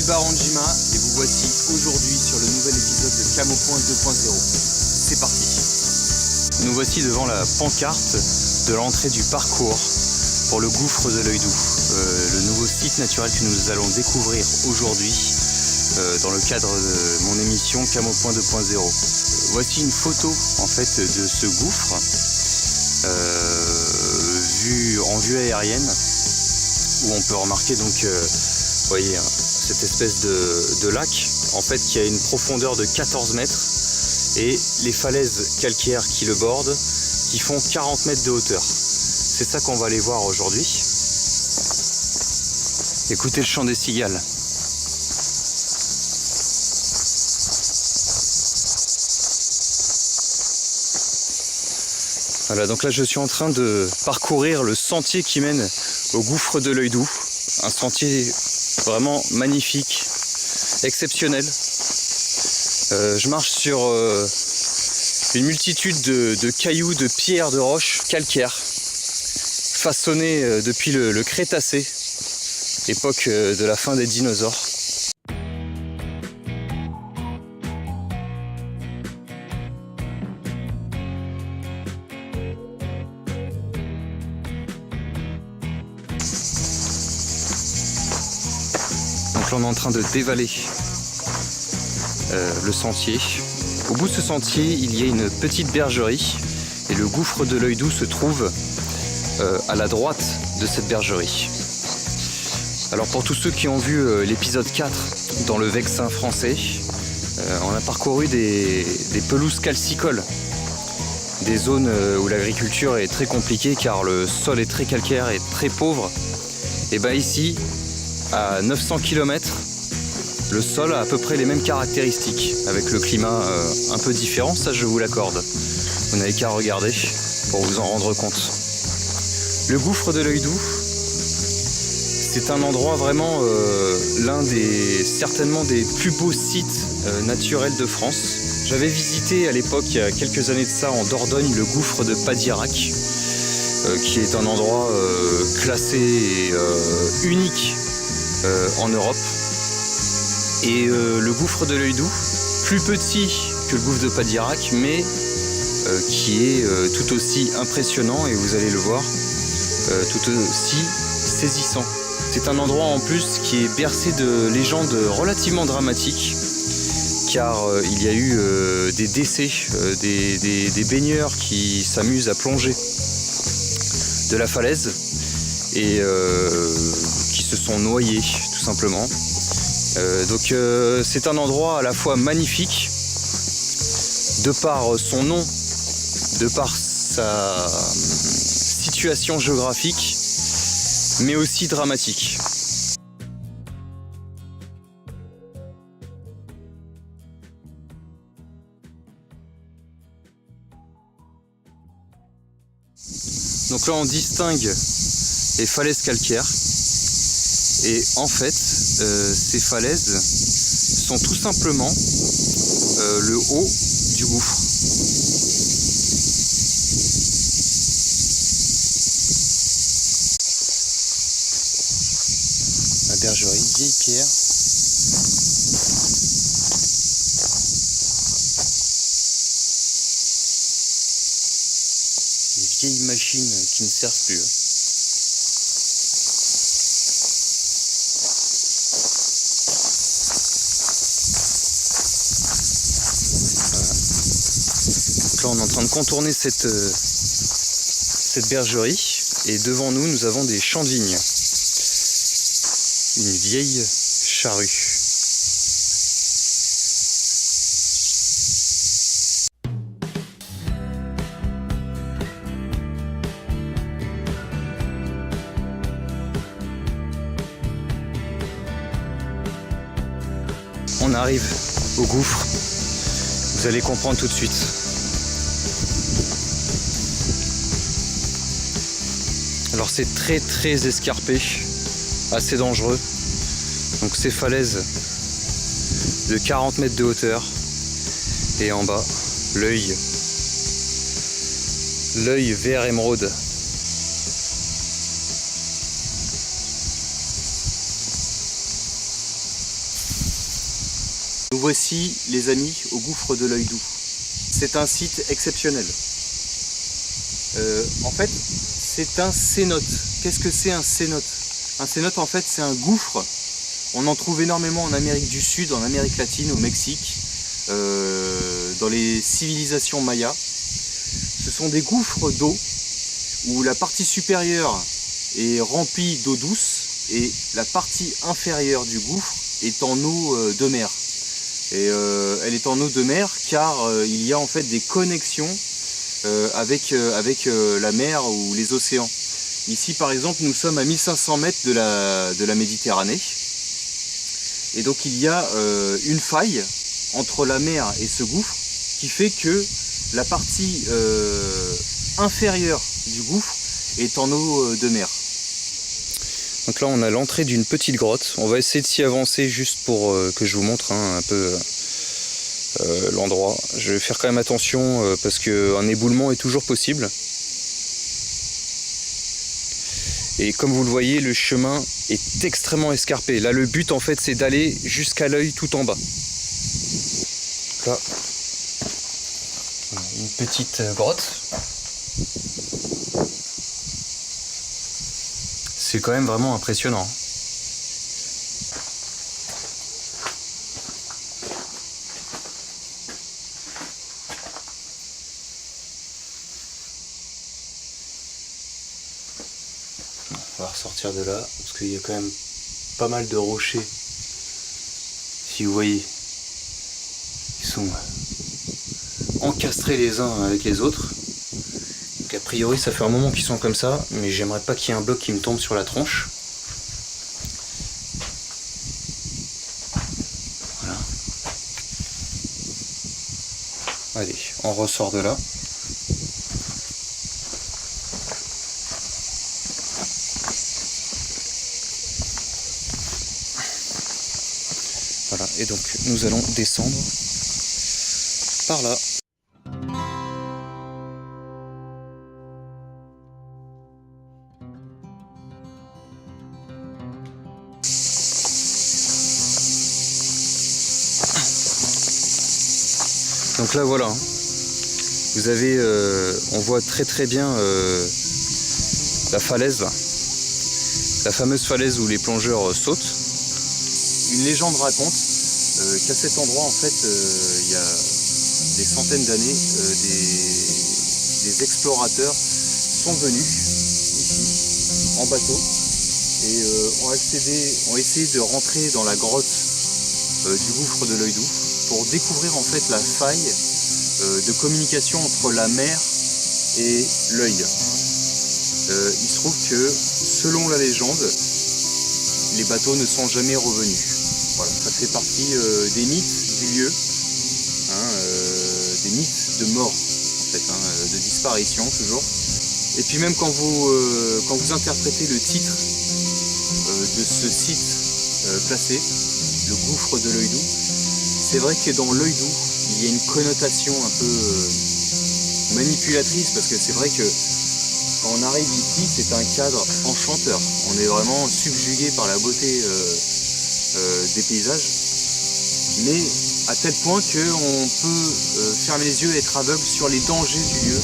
Baranjima et vous voici aujourd'hui sur le nouvel épisode de Camo Point 2.0. C'est parti. Nous voici devant la pancarte de l'entrée du parcours pour le gouffre de l'Œil Doux, le nouveau site naturel que nous allons découvrir aujourd'hui dans le cadre de mon émission Camo Point 2.0. Voici une photo en fait de ce gouffre en vue aérienne, où on peut remarquer donc vous voyez cette espèce de lac en fait qui a une profondeur de 14 mètres et les falaises calcaires qui le bordent qui font 40 mètres de hauteur. C'est ça qu'on va aller voir aujourd'hui. Écoutez le chant des cigales. Voilà, donc là je suis en train de parcourir le sentier qui mène au gouffre de l'Œil Doux. Un sentier vraiment magnifique, exceptionnel. Je marche sur une multitude de cailloux, de pierres, de roches calcaires, façonnées depuis le Crétacé, époque de la fin des dinosaures. Donc là on est en train de dévaler le sentier. Au bout de ce sentier il y a une petite bergerie et le gouffre de l'Œil Doux se trouve à la droite de cette bergerie. Alors pour tous ceux qui ont vu l'épisode 4 dans le Vexin français, on a parcouru des pelouses calcicoles, des zones où l'agriculture est très compliquée car le sol est très calcaire et très pauvre. Et bien ici, à 900 km, le sol a à peu près les mêmes caractéristiques, avec le climat un peu différent, ça je vous l'accorde. Vous n'avez qu'à regarder pour vous en rendre compte. Le gouffre de l'Œil Doux, c'est un endroit vraiment certainement des plus beaux sites naturels de France. J'avais visité à l'époque, il y a quelques années de ça, en Dordogne, le gouffre de Padirac, qui est un endroit classé et unique en Europe. Et le gouffre de l'Œil Doux, plus petit que le gouffre de Padirac, mais qui est tout aussi impressionnant, et vous allez le voir, tout aussi saisissant. C'est un endroit en plus qui est bercé de légendes relativement dramatiques, car il y a eu des décès, des baigneurs qui s'amusent à plonger de la falaise et qui se sont noyés tout simplement. Donc c'est un endroit à la fois magnifique de par son nom, de par sa situation géographique, mais aussi dramatique. Donc là on distingue les falaises calcaires et en fait ces falaises sont tout simplement le haut du gouffre. La bergerie, vieille pierre. Des vieilles machines qui ne servent plus. Là, on est en train de contourner cette bergerie et devant nous, nous avons des champs de vignes. Une vieille charrue. On arrive au gouffre. Vous allez comprendre tout de suite. Alors c'est très très escarpé, assez dangereux. Donc ces falaises de 40 mètres de hauteur et en bas l'œil vert émeraude. Nous voici les amis au gouffre de l'Œil Doux. C'est un site exceptionnel. En fait, c'est un cénote. Qu'est-ce que c'est un cénote? Un cénote, en fait, c'est un gouffre. On en trouve énormément en Amérique du Sud, en Amérique latine, au Mexique, dans les civilisations mayas. Ce sont des gouffres d'eau où la partie supérieure est remplie d'eau douce et la partie inférieure du gouffre est en eau de mer. Et elle est en eau de mer car il y a en fait des connexions avec la mer ou les océans. Ici par exemple nous sommes à 1500 mètres de la Méditerranée et donc il y a une faille entre la mer et ce gouffre qui fait que la partie inférieure du gouffre est en eau de mer. Donc là on a l'entrée d'une petite grotte, on va essayer de s'y avancer juste pour que je vous montre un peu l'endroit. Je vais faire quand même attention parce qu'un éboulement est toujours possible. Et comme vous le voyez, le chemin est extrêmement escarpé. Là le but en fait c'est d'aller jusqu'à l'œil tout en bas. Là, une petite grotte. C'est quand même vraiment impressionnant. On va ressortir de là, parce qu'il y a quand même pas mal de rochers. Si vous voyez, ils sont encastrés les uns avec les autres. Donc a priori ça fait un moment qu'ils sont comme ça, mais j'aimerais pas qu'il y ait un bloc qui me tombe sur la tronche. Voilà. Allez, on ressort de là. Voilà, et donc nous allons descendre par là. Donc là voilà, vous avez, on voit très bien la falaise là, la fameuse falaise où les plongeurs sautent. Une légende raconte qu'à cet endroit en fait il y a des centaines d'années des explorateurs sont venus ici en bateau et ont essayé de rentrer dans la grotte du gouffre de l'Œil Doux pour découvrir en fait la faille de communication entre la mer et l'œil. Il se trouve que selon la légende, les bateaux ne sont jamais revenus. Voilà, ça fait partie des mythes du lieu, hein, des mythes de mort en fait, hein, de disparition toujours. Et puis même quand vous interprétez le titre de ce site classé, le gouffre de l'Œil Doux, c'est vrai que dans l'Œil Doux, il y a une connotation un peu manipulatrice parce que c'est vrai que quand on arrive ici, c'est un cadre enchanteur. On est vraiment subjugué par la beauté des paysages, mais à tel point qu'on peut fermer les yeux et être aveugle sur les dangers du lieu.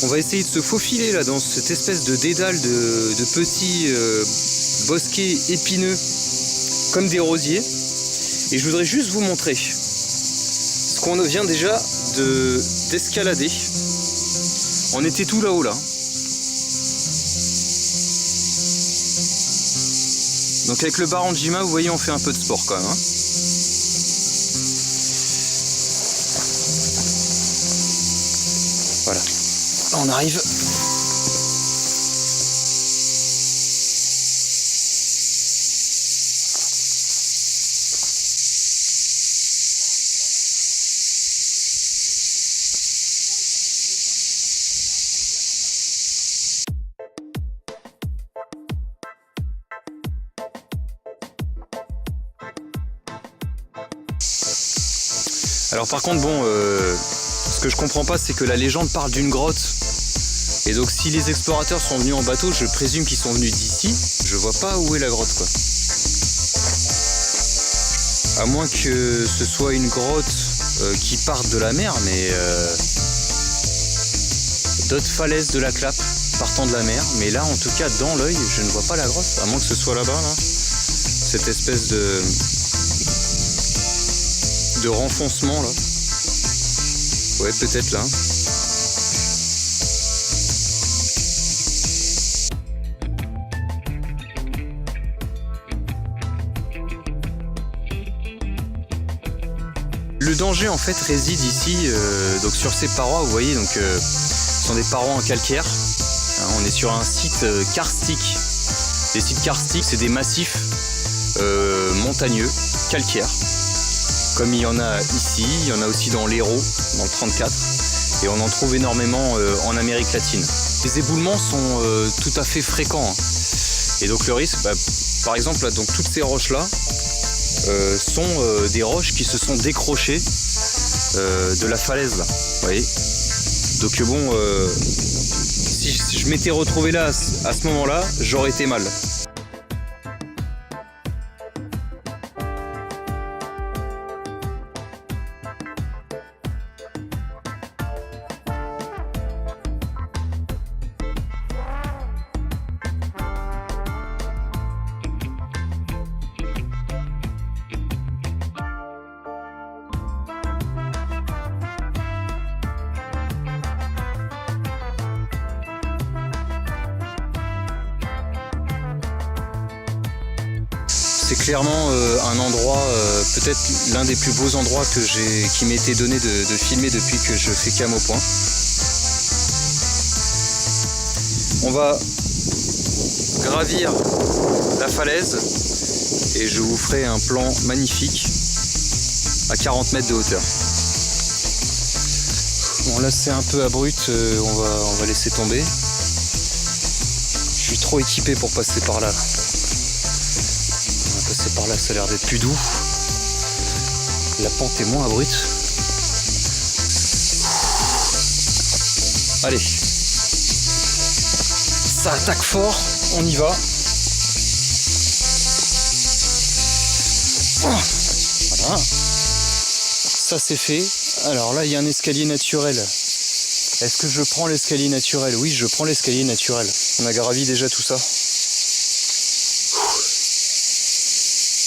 On va essayer de se faufiler là dans cette espèce de dédale de petits bosquets épineux comme des rosiers. Et je voudrais juste vous montrer ce qu'on vient déjà d'escalader. On était tout là-haut là. Donc avec le Baranjima, vous voyez, on fait un peu de sport quand même. Hein. Voilà. Là, on arrive. Alors par contre, bon, ce que je comprends pas, c'est que la légende parle d'une grotte. Et donc si les explorateurs sont venus en bateau, je présume qu'ils sont venus d'ici. Je vois pas où est la grotte, quoi. À moins que ce soit une grotte qui parte de la mer, mais d'autres falaises de la Clappe partant de la mer. Mais là, en tout cas, dans l'œil, je ne vois pas la grotte. À moins que ce soit là-bas, là. Cette espèce de renfoncement, là. Ouais, peut-être là. Le danger en fait réside ici, donc sur ces parois, vous voyez, donc ce sont des parois en calcaire. Hein, on est sur un site karstique. Les sites karstiques, c'est des massifs montagneux, calcaires. Comme il y en a ici, il y en a aussi dans l'Hérault, dans le 34, et on en trouve énormément en Amérique latine. Les éboulements sont tout à fait fréquents. Hein. Et donc le risque, par exemple, là, donc toutes ces roches-là, sont des roches qui se sont décrochées de la falaise là, vous voyez. Donc bon, si je m'étais retrouvé là à ce moment-là, j'aurais été mal. C'est clairement un endroit, peut-être l'un des plus beaux endroits qui m'a été donné de filmer depuis que je fais Cam au Point. On va gravir la falaise et je vous ferai un plan magnifique à 40 mètres de hauteur. Bon là c'est un peu abrupt, on va laisser tomber. Je suis trop équipé pour passer par là. Passer par là, ça a l'air d'être plus doux. La pente est moins abrupte. Allez, ça attaque fort, on y va. Voilà, ça c'est fait. Alors là, il y a un escalier naturel. Est-ce que je prends l'escalier naturel? Oui, je prends l'escalier naturel. On a gravi déjà tout ça.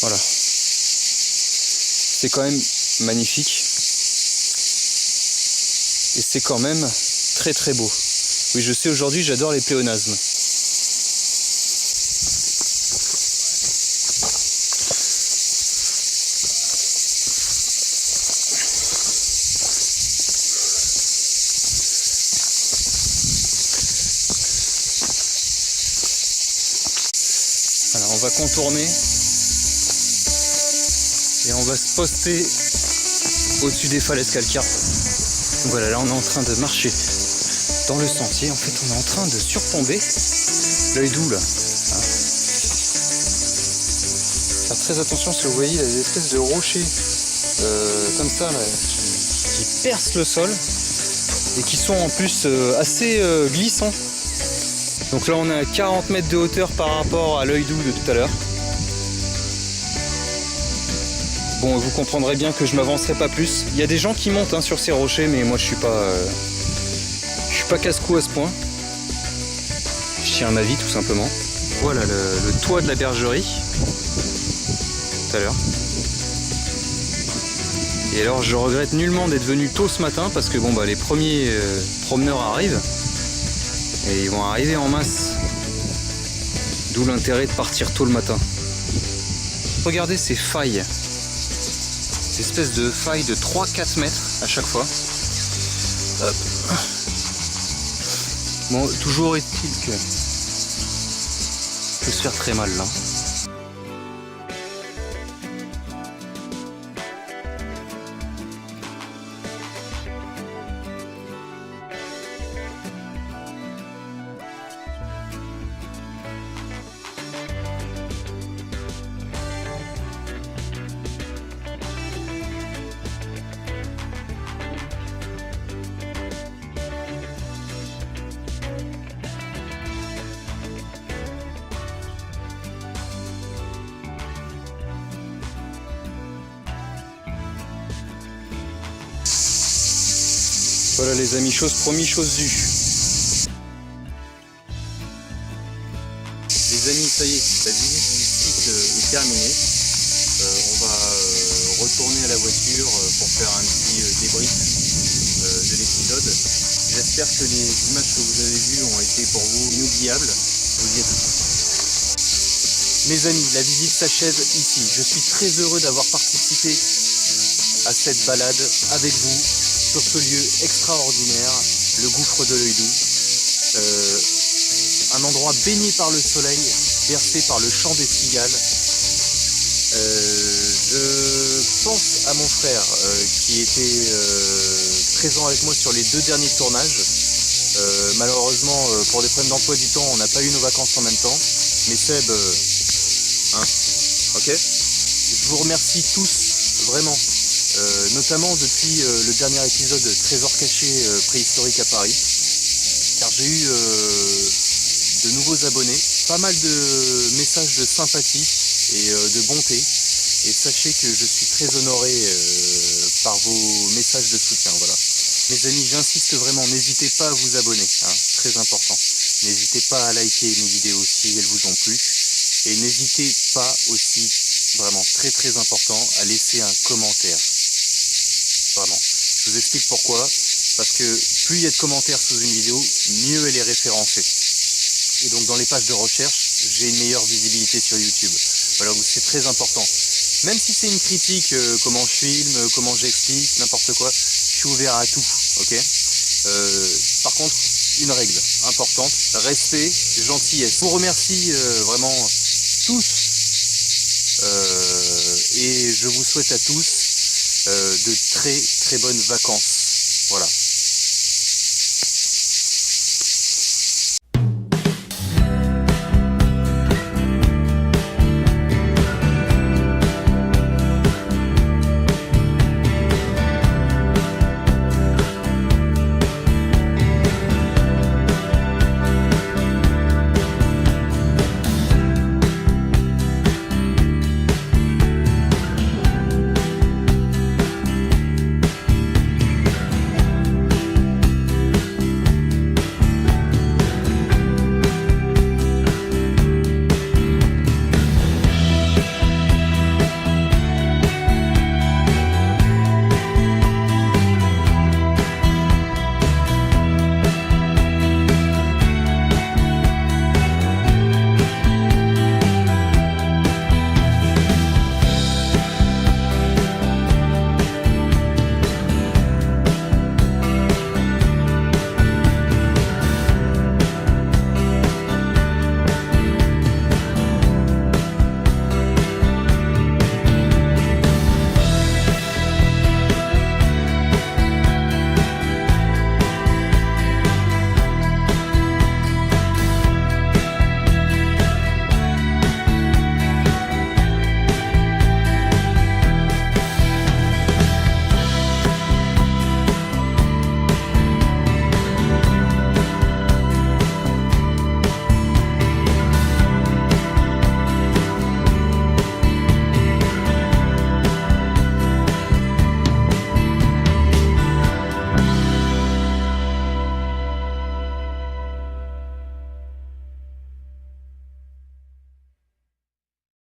Voilà. C'est quand même magnifique. Et c'est quand même très très beau. Oui, je sais, aujourd'hui, j'adore les pléonasmes. Alors, on va contourner. Et on va se poster au-dessus des falaises calcaires. Voilà, là on est en train de marcher dans le sentier. En fait, on est en train de surplomber l'œil doux là. Hein. Faire très attention, si vous voyez, il y a des espèces de rochers comme ça là, qui percent le sol et qui sont en plus assez glissants. Donc là on est à 40 mètres de hauteur par rapport à l'œil doux de tout à l'heure. Bon, vous comprendrez bien que je m'avancerai pas plus. Il y a des gens qui montent sur ces rochers, mais moi je suis pas casse-cou à ce point. Je tiens ma vie tout simplement. Voilà le toit de la bergerie. Tout à l'heure. Et alors je regrette nullement d'être venu tôt ce matin parce que bon les premiers promeneurs arrivent et ils vont arriver en masse. D'où l'intérêt de partir tôt le matin. Regardez ces failles. Espèce de faille de 3-4 mètres à chaque fois. Hop. Bon, toujours est-il que peut se faire très mal là. Voilà les amis, chose promis, chose due. Les amis, ça y est, la visite du site est terminée. On va retourner à la voiture pour faire un petit débrief de l'épisode. J'espère que les images que vous avez vues ont été pour vous inoubliables. Je vous dis à tout de suite. Mes amis, la visite s'achève ici. Je suis très heureux d'avoir participé à cette balade avec vous sur ce lieu extraordinaire, le gouffre de l'Œil Doux. Un endroit baigné par le soleil, bercé par le chant des cigales. Je pense à mon frère qui était présent avec moi sur les 2 derniers tournages. Malheureusement, pour des problèmes d'emploi du temps, on n'a pas eu nos vacances en même temps. Mais Seb, ok. Je vous remercie tous, vraiment, notamment depuis le dernier épisode Trésor caché préhistorique à Paris, car j'ai eu de nouveaux abonnés, pas mal de messages de sympathie et de bonté, et sachez que je suis très honoré par vos messages de soutien. Voilà. Mes amis, j'insiste vraiment, n'hésitez pas à vous abonner, hein, très important. N'hésitez pas à liker mes vidéos si elles vous ont plu, et n'hésitez pas aussi, vraiment très important, à laisser un commentaire. Vraiment. Je vous explique pourquoi. Parce que plus il y a de commentaires sous une vidéo, mieux elle est référencée. Et donc dans les pages de recherche, j'ai une meilleure visibilité sur YouTube. Voilà, c'est très important. Même si c'est une critique, comment je filme, comment j'explique, n'importe quoi, je suis ouvert à tout, ok. Par contre, une règle importante, respect, gentillesse. Je vous remercie vraiment tous et je vous souhaite à tous de très bonnes vacances. Voilà.